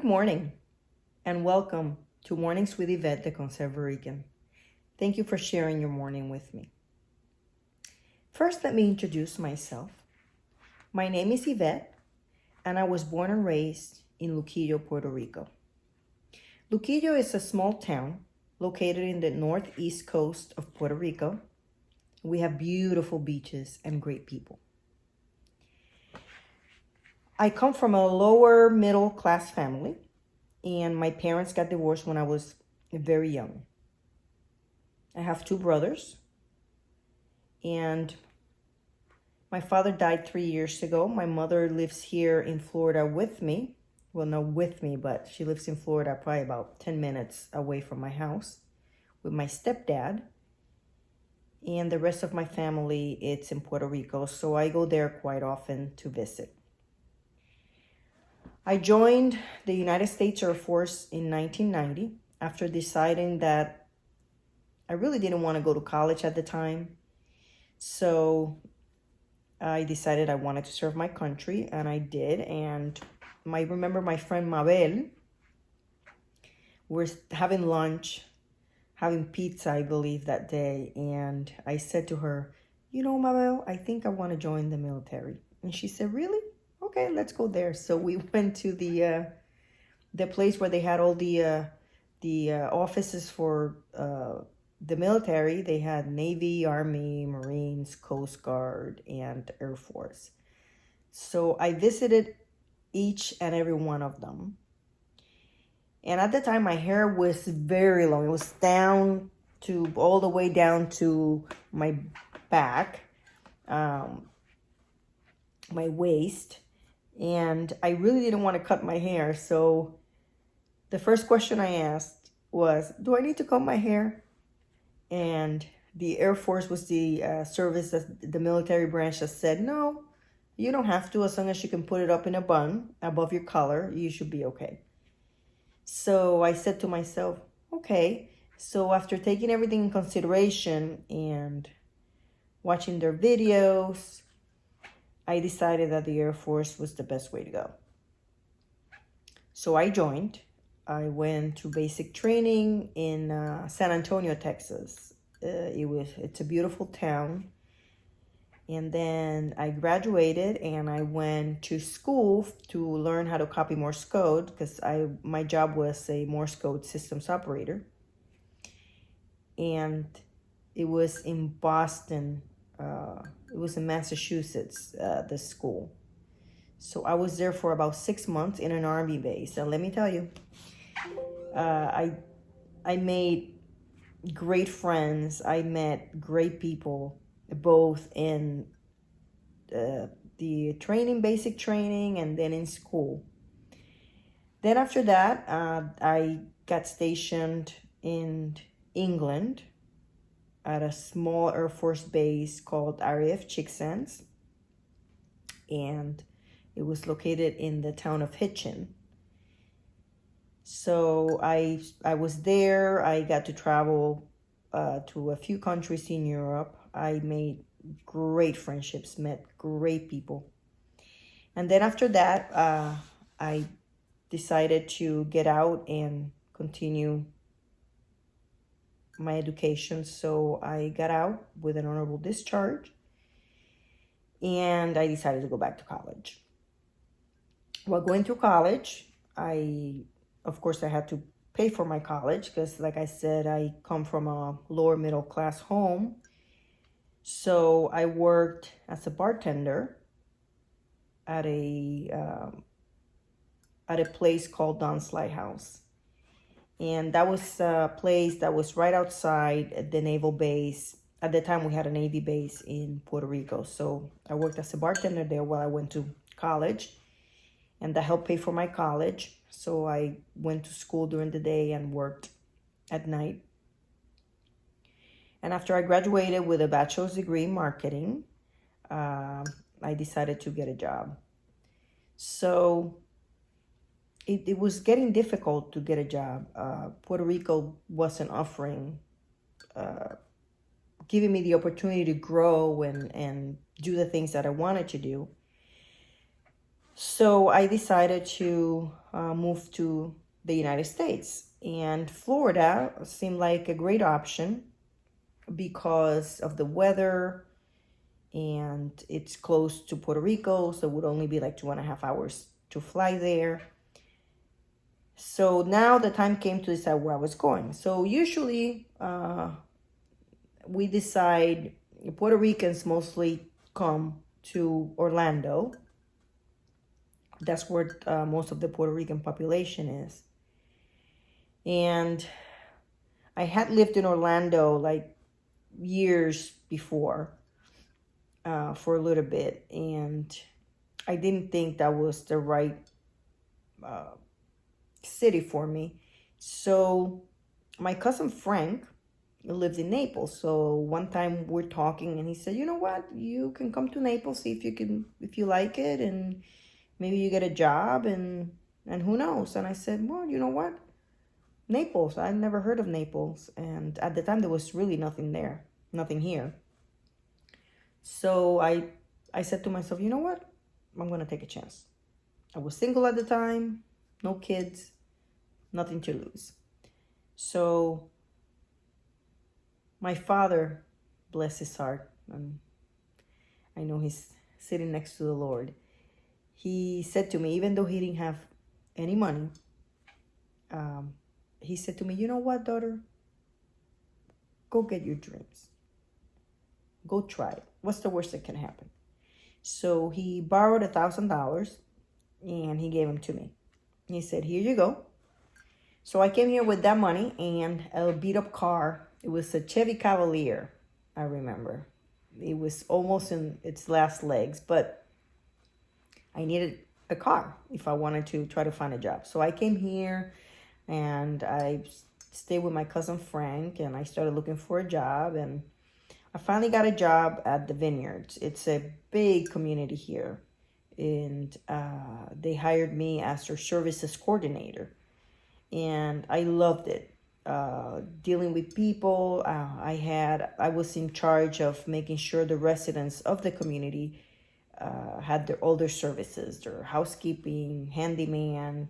morning and welcome to Mornings with Yvette, the Conservarican. Thank you for sharing your morning with me. First, let me introduce myself. My name is Yvette, and I was born and raised in Luquillo, Puerto Rico. Luquillo is a small town located in the northeast coast of Puerto Rico. We have beautiful beaches and great people. I come from a lower middle class family, and my parents got divorced when I was very young. I have two brothers, and my father died 3 years ago. My mother lives here in Florida with me. Well, not with me, but she lives in Florida, probably about 10 minutes away from my house, with my stepdad. And the rest of my family, it's in Puerto Rico, so I go there quite often to visit. I joined the United States Air Force in 1990 after deciding that I really didn't want to go to college at the time. So I decided I wanted to serve my country, and I did. And I remember my friend Mabel, we're having lunch, having pizza, I believe, that day. And I said to her, Mabel, I think I want to join the military. And she said, really? Okay, let's go there. So we went to the place where they had all the offices for the military. They had Navy, Army, Marines, Coast Guard, and Air Force. So I visited each and every one of them. And at the time, my hair was very long. It was all the way down to my back, my waist. And I really didn't want to cut my hair. So the first question I asked was, do I need to cut my hair? And the Air Force was the service, the military branch that said, no, you don't have to. As long as you can put it up in a bun above your collar, you should be okay. So I said to myself, okay. So after taking everything in consideration and watching their videos, I decided that the Air Force was the best way to go. So I joined. I went to basic training in San Antonio, Texas. It's a beautiful town. And then I graduated and I went to school to learn how to copy Morse code, because my job was a Morse code systems operator. And it was in Boston. It was in Massachusetts, the school. So I was there for about 6 months in an Army base. And let me tell you, I made great friends. I met great people, both in the training, basic training, and then in school. Then after that, I got stationed in England at a small Air Force base called RAF Chicksands. And it was located in the town of Hitchin. So I was there. I got to travel to a few countries in Europe. I made great friendships, met great people. And then after that, I decided to get out and continue my education. So I got out with an honorable discharge, and I decided to go back to college. While going through college, of course, I had to pay for my college because, like I said, I come from a lower middle class home. So I worked as a bartender at a place called Don's Lighthouse. And that was a place that was right outside the naval base. At the time, we had a Navy base in Puerto Rico. So I worked as a bartender there while I went to college. And that helped pay for my college. So I went to school during the day and worked at night. And after I graduated with a bachelor's degree in marketing, I decided to get a job. So it was getting difficult to get a job. Puerto Rico wasn't offering, giving me the opportunity to grow and do the things that I wanted to do. So I decided to move to the United States, and Florida seemed like a great option because of the weather, and it's close to Puerto Rico, so it would only be like 2.5 hours to fly there. So now the time came to decide where I was going. So usually we decide, Puerto Ricans mostly come to Orlando. That's where most of the Puerto Rican population is. And I had lived in Orlando like years before for a little bit, and I didn't think that was the right city for me. So my cousin Frank lives in Naples. So one time we're talking, and he said, "You know what? You can come to Naples, see if you like it, and maybe you get a job, and who knows?" And I said, "Well, you know what? Naples. I've never heard of Naples, and at the time there was really nothing there, nothing here." So I said to myself, "You know what? I'm gonna take a chance." I was single at the time, no kids, nothing to lose. So my father, bless his heart, and I know he's sitting next to the Lord, he said to me, even though he didn't have any money, he said to me, "You know what, daughter? Go get your dreams. Go try it. What's the worst that can happen?" So he borrowed $1,000 and he gave them to me. He said, "Here you go." So I came here with that money and a beat up car. It was a Chevy Cavalier, I remember. It was almost in its last legs, but I needed a car if I wanted to try to find a job. So I came here and I stayed with my cousin Frank, and I started looking for a job, and I finally got a job at the Vineyards. It's a big community here, and they hired me as their services coordinator, and I loved it. Dealing with people, I was in charge of making sure the residents of the community had all their services, their housekeeping, handyman,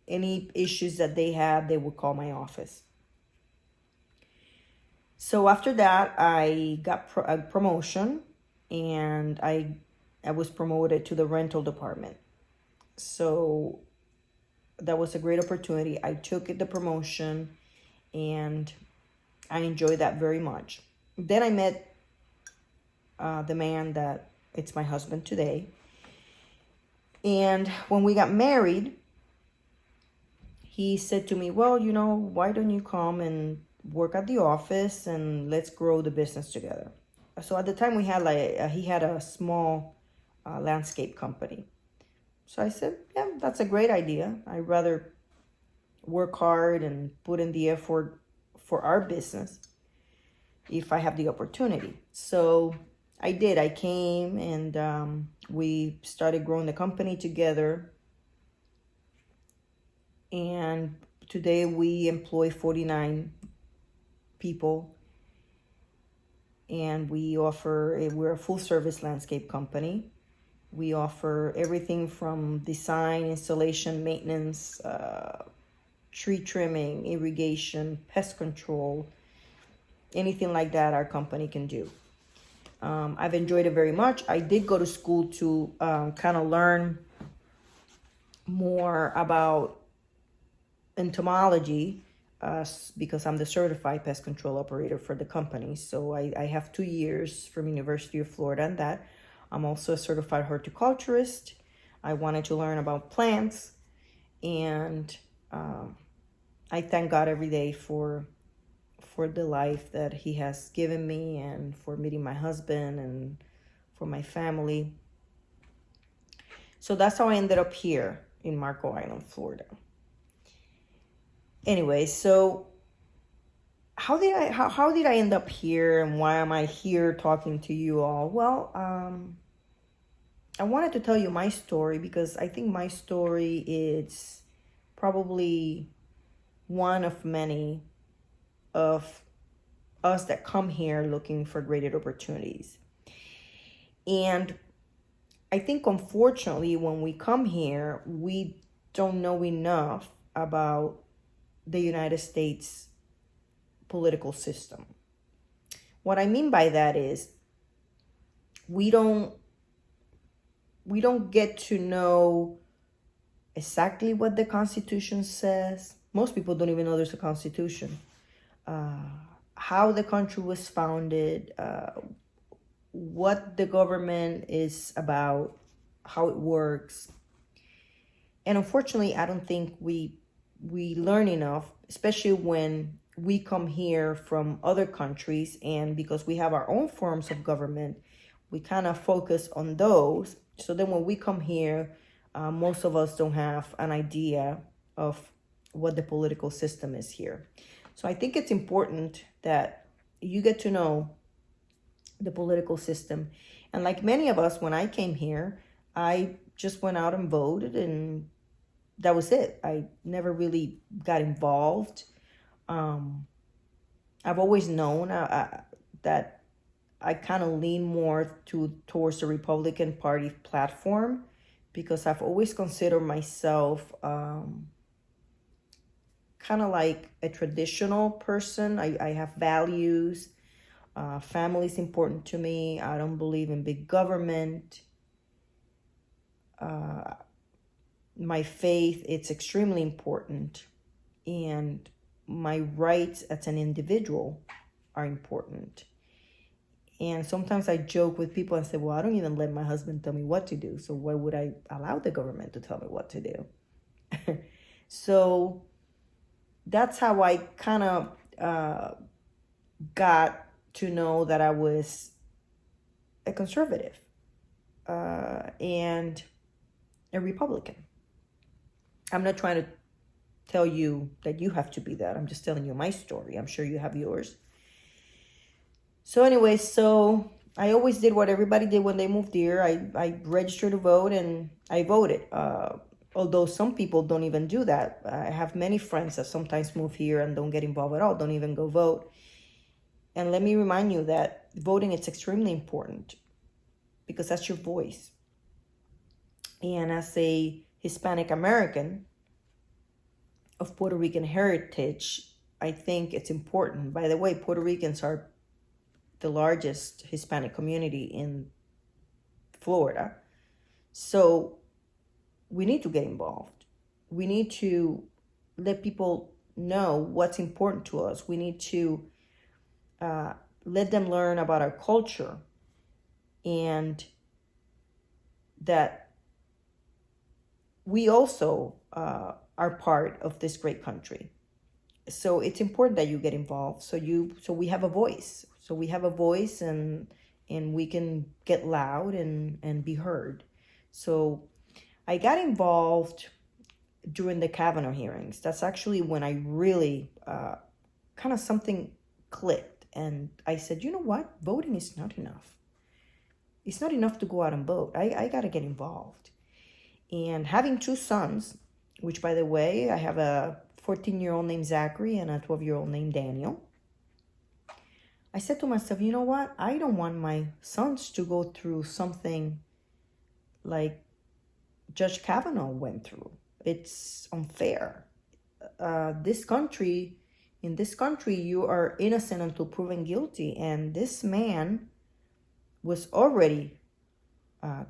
any issues that they had, they would call my office. So after that, I got a promotion, and I was promoted to the rental department. So that was a great opportunity. I took the promotion, and I enjoyed that very much. Then I met the man that it's my husband today. And when we got married, he said to me, "Well, why don't you come and work at the office, and let's grow the business together." So at the time we had he had a small landscape company. So I said, "Yeah, that's a great idea. I'd rather work hard and put in the effort for our business if I have the opportunity." So I did. I came, and we started growing the company together. And today we employ 49 people, and we're a full service landscape company. We offer everything from design, installation, maintenance, tree trimming, irrigation, pest control, anything like that our company can do. I've enjoyed it very much. I did go to school to kind of learn more about entomology, because I'm the certified pest control operator for the company. So I have 2 years from University of Florida in that. I'm also a certified horticulturist. I wanted to learn about plants, and I thank God every day for the life that he has given me, and for meeting my husband, and for my family. So that's how I ended up here in Marco Island, Florida. Anyway, so how did I end up here, and why am I here talking to you all? Well, I wanted to tell you my story because I think my story is probably one of many of us that come here looking for greater opportunities. And I think, unfortunately, when we come here, we don't know enough about the United States political system. What I mean by that is we don't get to know exactly what the Constitution says. Most people don't even know there's a Constitution. How the country was founded, what the government is about, how it works. And unfortunately, I don't think we learn enough, especially when we come here from other countries, and because we have our own forms of government, we kind of focus on those. So then when we come here, most of us don't have an idea of what the political system is here. So I think it's important that you get to know the political system. And like many of us, when I came here, I just went out and voted, and that was it. I never really got involved. I've always known that I kind of lean more towards the Republican Party platform, because I've always considered myself kind of like a traditional person. I have values. Family is important to me. I don't believe in big government. My faith, it's extremely important. And my rights as an individual are important. And sometimes I joke with people and say, well, I don't even let my husband tell me what to do. So why would I allow the government to tell me what to do? So that's how I kind of got to know that I was a conservative and a Republican. I'm not trying to tell you that you have to be that. I'm just telling you my story. I'm sure you have yours. So anyway, so I always did what everybody did when they moved here. I registered to vote and I voted. Although some people don't even do that. I have many friends that sometimes move here and don't get involved at all, don't even go vote. And let me remind you that voting is extremely important, because that's your voice. And as a Hispanic American of Puerto Rican heritage, I think it's important. By the way, Puerto Ricans are the largest Hispanic community in Florida. So we need to get involved. We need to let people know what's important to us. We need to let them learn about our culture, and that we also are part of this great country. So it's important that you get involved. So we have a voice. So we have a voice, and we can get loud and be heard. So I got involved during the Kavanaugh hearings. That's actually when I really kind of something clicked. And I said, you know what? Voting is not enough. It's not enough to go out and vote. I got to get involved. And having two sons, which, by the way, I have a 14-year-old named Zachary and a 12-year-old named Daniel. I said to myself, you know what? I don't want my sons to go through something like Judge Kavanaugh went through. It's unfair. In this country, you are innocent until proven guilty. And this man was already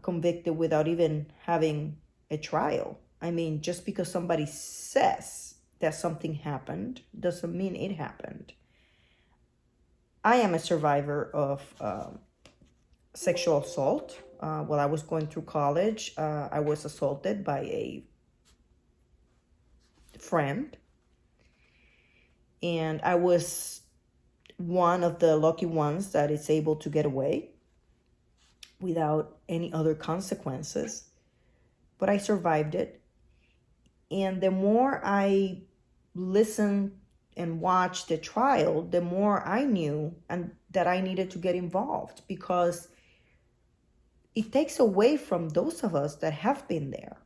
convicted without even having a trial. I mean, just because somebody says that something happened doesn't mean it happened. I am a survivor of sexual assault. While I was going through college, I was assaulted by a friend. And I was one of the lucky ones that is able to get away without any other consequences. But I survived it. And the more I listened and watched the trial, the more I knew and that I needed to get involved, because it takes away from those of us that have been there.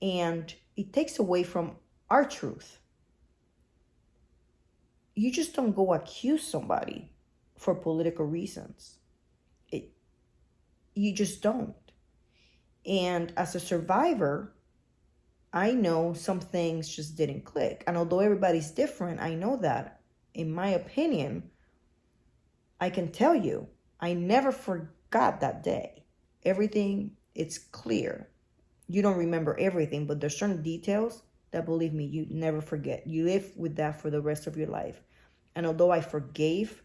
And it takes away from our truth. You just don't go accuse somebody for political reasons. You just don't. And as a survivor, I know some things just didn't click. And although everybody's different, I know that, in my opinion, I can tell you, I never forgot that day. Everything, it's clear. You don't remember everything, but there's certain details that, believe me, you never forget. You live with that for the rest of your life. And although I forgave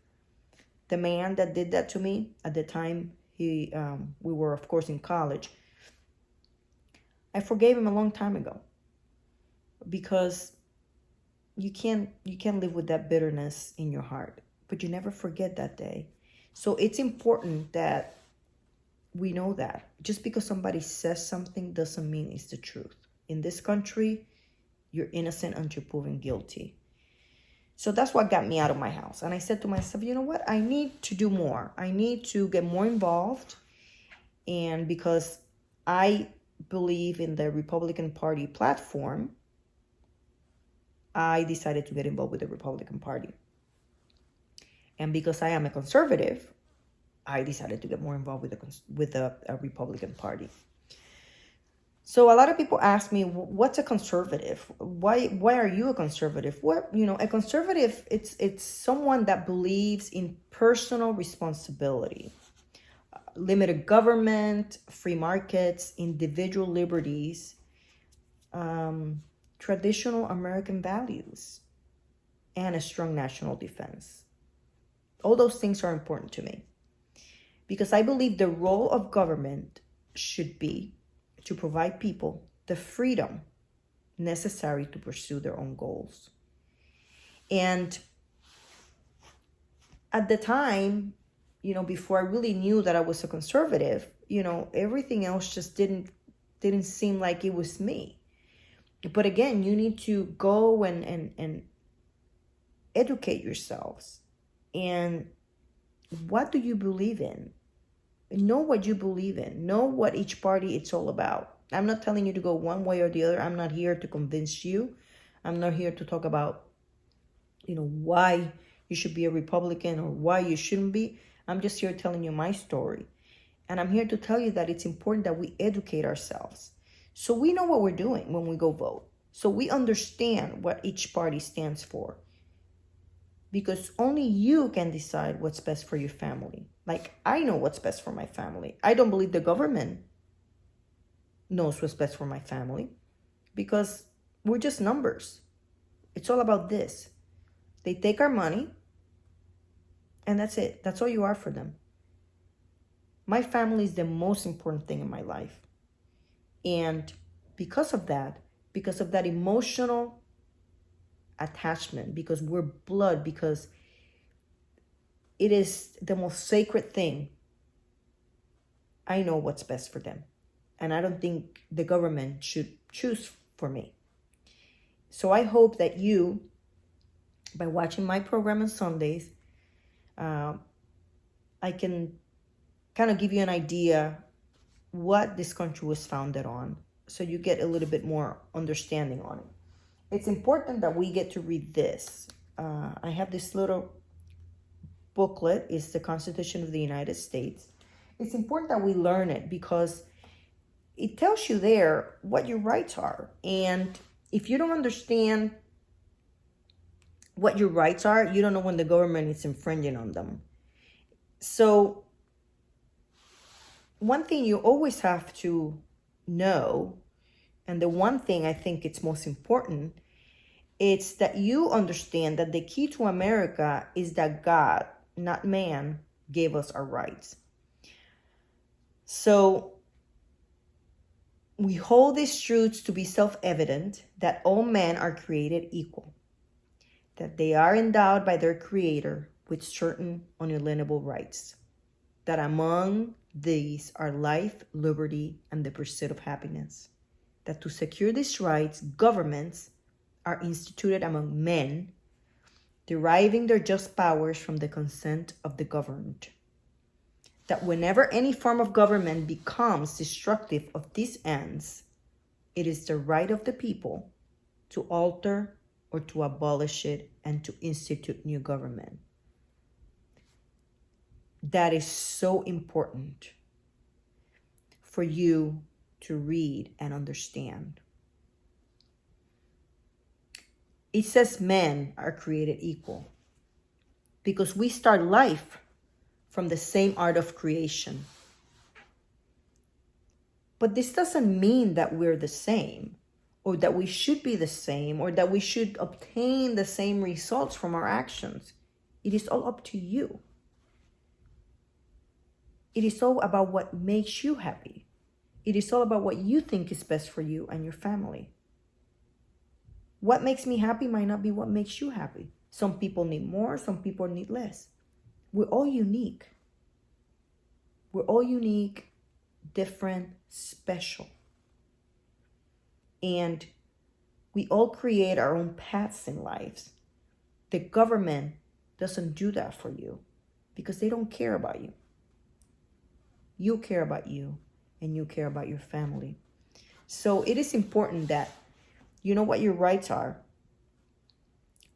the man that did that to me at the time, we were, of course, in college. I forgave him a long time ago, because you can't live with that bitterness in your heart, but you never forget that day. So it's important that we know that just because somebody says something doesn't mean it's the truth. In this country, you're innocent until proven guilty. So that's what got me out of my house. And I said to myself, you know what? I need to do more. I need to get more involved. And because I believe in the Republican Party platform, I decided to get involved with the Republican Party. And because I am a conservative, I decided to get more involved with the Republican Party. So a lot of people ask me, what's a conservative? Why are you a conservative? What, a conservative, it's someone that believes in personal responsibility, limited government, free markets, individual liberties, traditional American values, and a strong national defense. All those things are important to me, because I believe the role of government should be to provide people the freedom necessary to pursue their own goals. And at the time, before I really knew that I was a conservative, everything else just didn't seem like it was me. But again, you need to go and educate yourselves. And what do you believe in? Know what you believe in. Know what each party it's all about. I'm not telling you to go one way or the other. I'm not here to convince you. I'm not here to talk about, why you should be a Republican or why you shouldn't be. I'm just here telling you my story. And I'm here to tell you that it's important that we educate ourselves, so we know what we're doing when we go vote. So we understand what each party stands for. Because only you can decide what's best for your family. Like, I know what's best for my family. I don't believe the government knows what's best for my family, because we're just numbers. It's all about this. They take our money, and that's it. That's all you are for them. My family is the most important thing in my life. And because of that emotional attachment, because we're blood, because it is the most sacred thing, I know what's best for them. And I don't think the government should choose for me. So I hope that you, by watching my program on Sundays, I can kind of give you an idea what this country was founded on, so you get a little bit more understanding on it. It's important that we get to read this. I have this little booklet. It's the Constitution of the United States. It's important that we learn it, because it tells you there what your rights are. And if you don't understand what your rights are, you don't know when the government is infringing on them. So one thing you always have to know, and the one thing I think it's most important, it's that you understand that the key to America is that God, not man, gave us our rights. So we hold these truths to be self-evident, that all men are created equal, that they are endowed by their Creator with certain unalienable rights, that among these are life, liberty, and the pursuit of happiness, that to secure these rights, governments are instituted among men, deriving their just powers from the consent of the governed, that whenever any form of government becomes destructive of these ends, it is the right of the people to alter or to abolish it and to institute new government. That is so important for you to read and understand. It says men are created equal because we start life from the same art of creation. But this doesn't mean that we're the same, or that we should be the same, or that we should obtain the same results from our actions. It is all up to you. It is all about what makes you happy. It is all about what you think is best for you and your family. What makes me happy might not be what makes you happy. Some people need more, some people need less. We're all unique. We're all unique, different, special. And we all create our own paths in lives. The government doesn't do that for you because they don't care about you. You care about you, and you care about your family. So it is important that you know what your rights are,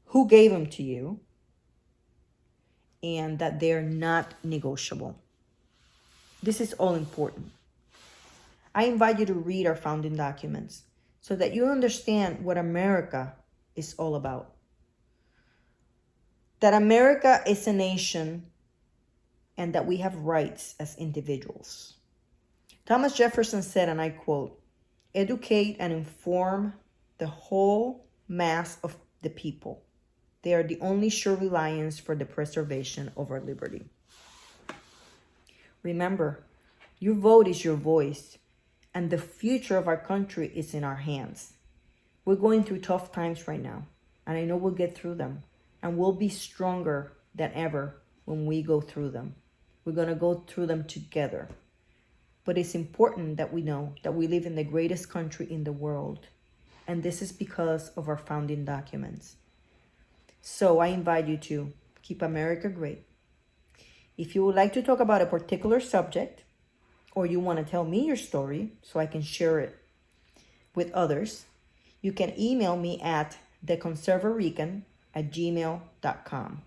who gave them to you, and that they're not negotiable. This is all important. I invite you to read our founding documents so that you understand what America is all about. That America is a nation and that we have rights as individuals. Thomas Jefferson said, and I quote, "Educate and inform the whole mass of the people. They are the only sure reliance for the preservation of our liberty." Remember, your vote is your voice, and the future of our country is in our hands. We're going through tough times right now, and I know we'll get through them, and we'll be stronger than ever when we go through them. We're going to go through them together. But it's important that we know that we live in the greatest country in the world, and this is because of our founding documents. So I invite you to keep America great. If you would like to talk about a particular subject, or you want to tell me your story so I can share it with others, you can email me at theconservarican@gmail.com.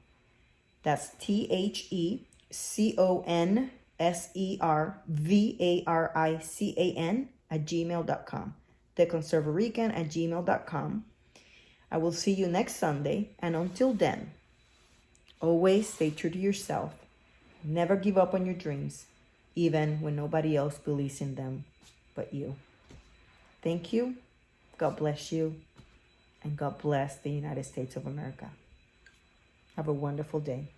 That's TheConservarican@gmail.com. Theconservarican@gmail.com. I will see you next Sunday, and until then, always stay true to yourself. Never give up on your dreams, even when nobody else believes in them but you. Thank you. God bless you. And God bless the United States of America. Have a wonderful day.